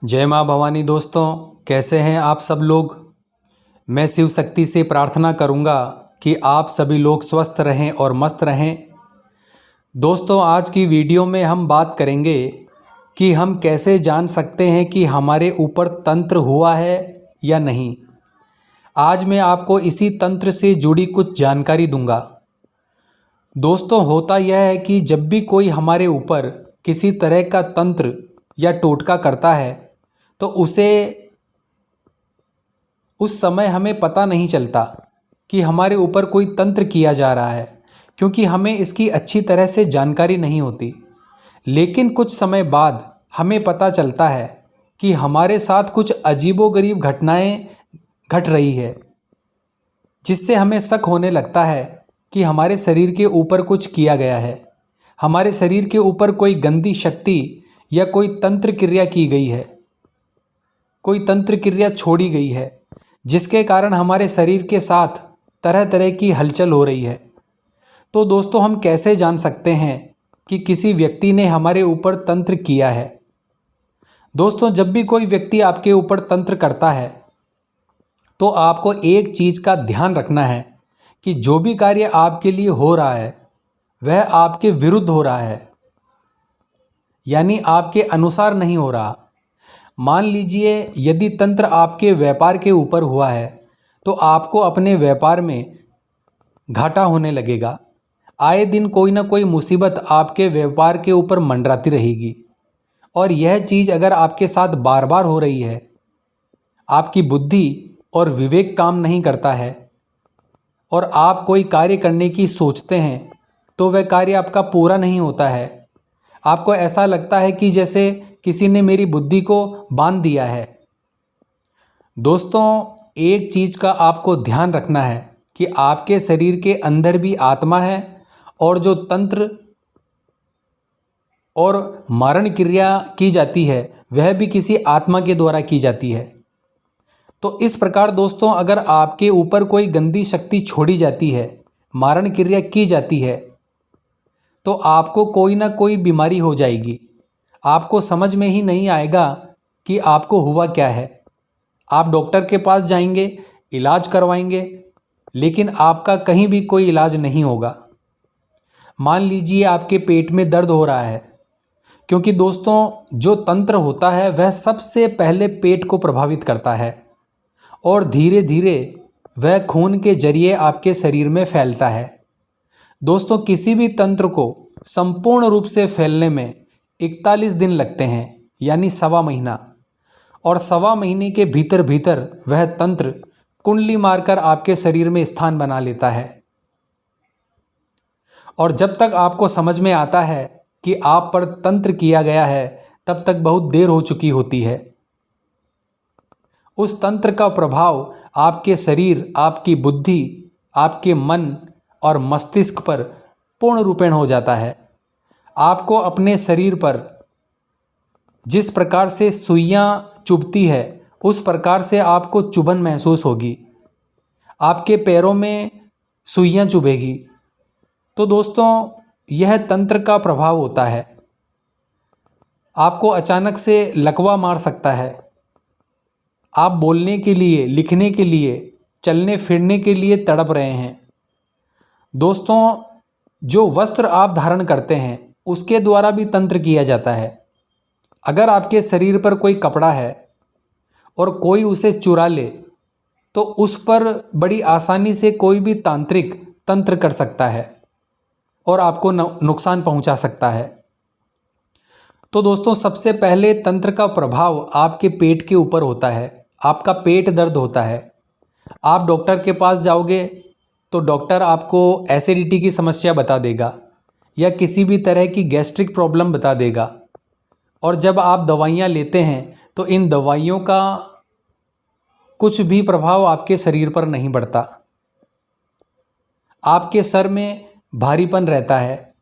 जय माँ भवानी। दोस्तों, कैसे हैं आप सब लोग। मैं शिव शक्ति से प्रार्थना करूँगा कि आप सभी लोग स्वस्थ रहें और मस्त रहें। दोस्तों, आज की वीडियो में हम बात करेंगे कि हम कैसे जान सकते हैं कि हमारे ऊपर तंत्र हुआ है या नहीं। आज मैं आपको इसी तंत्र से जुड़ी कुछ जानकारी दूंगा। दोस्तों, होता यह है कि जब भी कोई हमारे ऊपर किसी तरह का तंत्र या टोटका करता है तो उस समय हमें पता नहीं चलता कि हमारे ऊपर कोई तंत्र किया जा रहा है, क्योंकि हमें इसकी अच्छी तरह से जानकारी नहीं होती। लेकिन कुछ समय बाद हमें पता चलता है कि हमारे साथ कुछ अजीबोगरीब घटनाएं घट रही है, जिससे हमें शक होने लगता है कि हमारे शरीर के ऊपर कुछ किया गया है, हमारे शरीर के ऊपर कोई गंदी शक्ति या कोई तंत्र क्रिया की गई है, कोई तंत्र क्रिया छोड़ी गई है, जिसके कारण हमारे शरीर के साथ तरह तरह की हलचल हो रही है। तो दोस्तों, हम कैसे जान सकते हैं कि किसी व्यक्ति ने हमारे ऊपर तंत्र किया है। दोस्तों, जब भी कोई व्यक्ति आपके ऊपर तंत्र करता है तो आपको एक चीज़ का ध्यान रखना है कि जो भी कार्य आपके लिए हो रहा है वह आपके विरुद्ध हो रहा है, यानी आपके अनुसार नहीं हो रहा। मान लीजिए, यदि तंत्र आपके व्यापार के ऊपर हुआ है तो आपको अपने व्यापार में घाटा होने लगेगा। आए दिन कोई ना कोई मुसीबत आपके व्यापार के ऊपर मंडराती रहेगी, और यह चीज़ अगर आपके साथ बार बार हो रही है, आपकी बुद्धि और विवेक काम नहीं करता है और आप कोई कार्य करने की सोचते हैं तो वह कार्य आपका पूरा नहीं होता है। आपको ऐसा लगता है कि जैसे किसी ने मेरी बुद्धि को बांध दिया है। दोस्तों, एक चीज़ का आपको ध्यान रखना है कि आपके शरीर के अंदर भी आत्मा है, और जो तंत्र और मारण क्रिया की जाती है वह भी किसी आत्मा के द्वारा की जाती है। तो इस प्रकार दोस्तों, अगर आपके ऊपर कोई गंदी शक्ति छोड़ी जाती है, मारण क्रिया की जाती है, तो आपको कोई ना कोई बीमारी हो जाएगी। आपको समझ में ही नहीं आएगा कि आपको हुआ क्या है। आप डॉक्टर के पास जाएंगे, इलाज करवाएंगे, लेकिन आपका कहीं भी कोई इलाज नहीं होगा। मान लीजिए आपके पेट में दर्द हो रहा है, क्योंकि दोस्तों जो तंत्र होता है वह सबसे पहले पेट को प्रभावित करता है और धीरे धीरे वह खून के जरिए आपके शरीर में फैलता है। दोस्तों, किसी भी तंत्र को संपूर्ण रूप से फैलने में 41 दिन लगते हैं, यानी सवा महीना। और सवा महीने के भीतर भीतर वह तंत्र कुंडली मारकर आपके शरीर में स्थान बना लेता है। और जब तक आपको समझ में आता है कि आप पर तंत्र किया गया है, तब तक बहुत देर हो चुकी होती है। उस तंत्र का प्रभाव आपके शरीर, आपकी बुद्धि, आपके मन और मस्तिष्क पर पूर्ण रूपेण हो जाता है। आपको अपने शरीर पर जिस प्रकार से सुइयां चुभती है, उस प्रकार से आपको चुभन महसूस होगी। आपके पैरों में सुइयां चुभेगी। तो दोस्तों, यह तंत्र का प्रभाव होता है। आपको अचानक से लकवा मार सकता है। आप बोलने के लिए, लिखने के लिए, चलने फिरने के लिए तड़प रहे हैं। दोस्तों, जो वस्त्र आप धारण करते हैं उसके द्वारा भी तंत्र किया जाता है। अगर आपके शरीर पर कोई कपड़ा है और कोई उसे चुरा ले तो उस पर बड़ी आसानी से कोई भी तांत्रिक तंत्र कर सकता है और आपको नुकसान पहुंचा सकता है। तो दोस्तों, सबसे पहले तंत्र का प्रभाव आपके पेट के ऊपर होता है। आपका पेट दर्द होता है। आप डॉक्टर के पास जाओगे तो डॉक्टर आपको एसिडिटी की समस्या बता देगा या किसी भी तरह की गैस्ट्रिक प्रॉब्लम बता देगा। और जब आप दवाइयाँ लेते हैं तो इन दवाइयों का कुछ भी प्रभाव आपके शरीर पर नहीं पड़ता। आपके सर में भारीपन रहता है।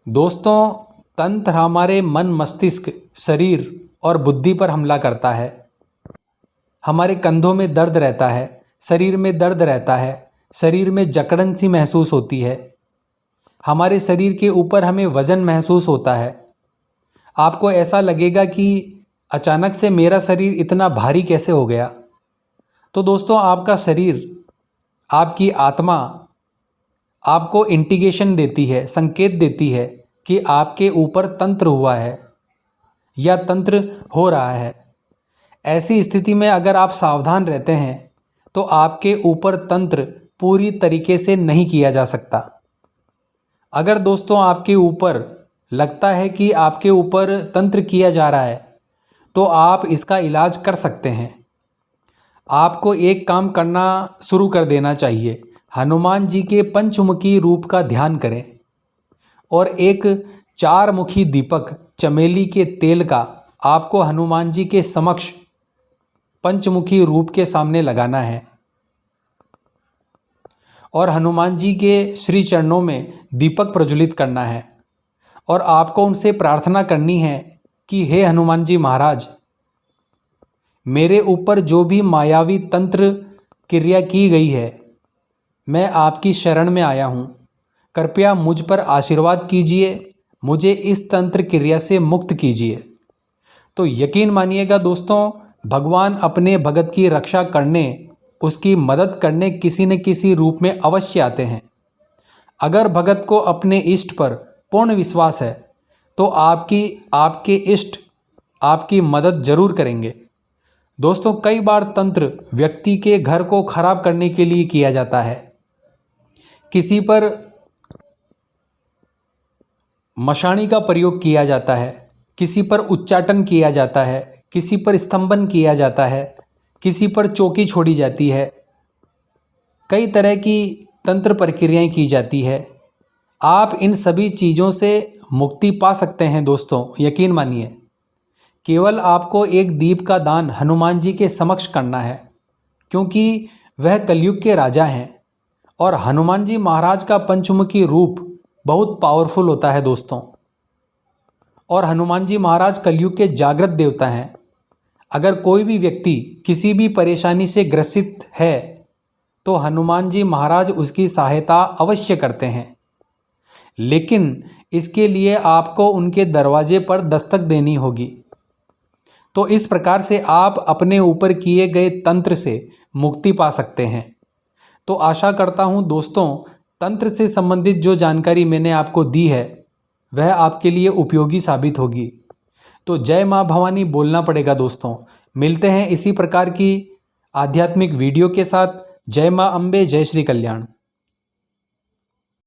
दोस्तों, तंत्र हमारे मन, मस्तिष्क, शरीर और बुद्धि पर हमला करता है। हमारे कंधों में दर्द रहता है, शरीर में दर्द रहता है, शरीर में जकड़न सी महसूस होती है, हमारे शरीर के ऊपर हमें वजन महसूस होता है। आपको ऐसा लगेगा कि अचानक से मेरा शरीर इतना भारी कैसे हो गया। तो दोस्तों, आपका शरीर, आपकी आत्मा आपको इंडिकेशन देती है, संकेत देती है कि आपके ऊपर तंत्र हुआ है या तंत्र हो रहा है। ऐसी स्थिति में अगर आप सावधान रहते हैं तो आपके ऊपर तंत्र पूरी तरीके से नहीं किया जा सकता। अगर दोस्तों आपके ऊपर लगता है कि आपके ऊपर तंत्र किया जा रहा है तो आप इसका इलाज कर सकते हैं। आपको एक काम करना शुरू कर देना चाहिए। हनुमान जी के पंचमुखी रूप का ध्यान करें और एक 4 मुखी दीपक चमेली के तेल का आपको हनुमान जी के समक्ष पंचमुखी रूप के सामने लगाना है और हनुमान जी के श्री चरणों में दीपक प्रज्वलित करना है और आपको उनसे प्रार्थना करनी है कि हे हनुमान जी महाराज, मेरे ऊपर जो भी मायावी तंत्र क्रिया की गई है, मैं आपकी शरण में आया हूँ। कृपया मुझ पर आशीर्वाद कीजिए, मुझे इस तंत्र क्रिया से मुक्त कीजिए। तो यकीन मानिएगा दोस्तों, भगवान अपने भगत की रक्षा करने, उसकी मदद करने किसी न किसी रूप में अवश्य आते हैं। अगर भगत को अपने इष्ट पर पूर्ण विश्वास है तो आपके इष्ट आपकी मदद जरूर करेंगे। दोस्तों, कई बार तंत्र व्यक्ति के घर को खराब करने के लिए किया जाता है। किसी पर मशाणी का प्रयोग किया जाता है, किसी पर उच्चाटन किया जाता है, किसी पर स्तंभन किया जाता है, किसी पर चौकी छोड़ी जाती है। कई तरह की तंत्र प्रक्रियाएं की जाती है। आप इन सभी चीज़ों से मुक्ति पा सकते हैं दोस्तों, यकीन मानिए। केवल आपको एक दीप का दान हनुमान जी के समक्ष करना है, क्योंकि वह कलयुग के राजा हैं और हनुमान जी महाराज का पंचमुखी रूप बहुत पावरफुल होता है दोस्तों। और हनुमान जी महाराज कलयुग के जागृत देवता हैं। अगर कोई भी व्यक्ति किसी भी परेशानी से ग्रसित है तो हनुमान जी महाराज उसकी सहायता अवश्य करते हैं, लेकिन इसके लिए आपको उनके दरवाजे पर दस्तक देनी होगी। तो इस प्रकार से आप अपने ऊपर किए गए तंत्र से मुक्ति पा सकते हैं। तो आशा करता हूँ दोस्तों, तंत्र से संबंधित जो जानकारी मैंने आपको दी है वह आपके लिए उपयोगी साबित होगी। तो जय माँ भवानी बोलना पड़ेगा दोस्तों। मिलते हैं इसी प्रकार की आध्यात्मिक वीडियो के साथ। जय माँ अम्बे, जय श्री कल्याण।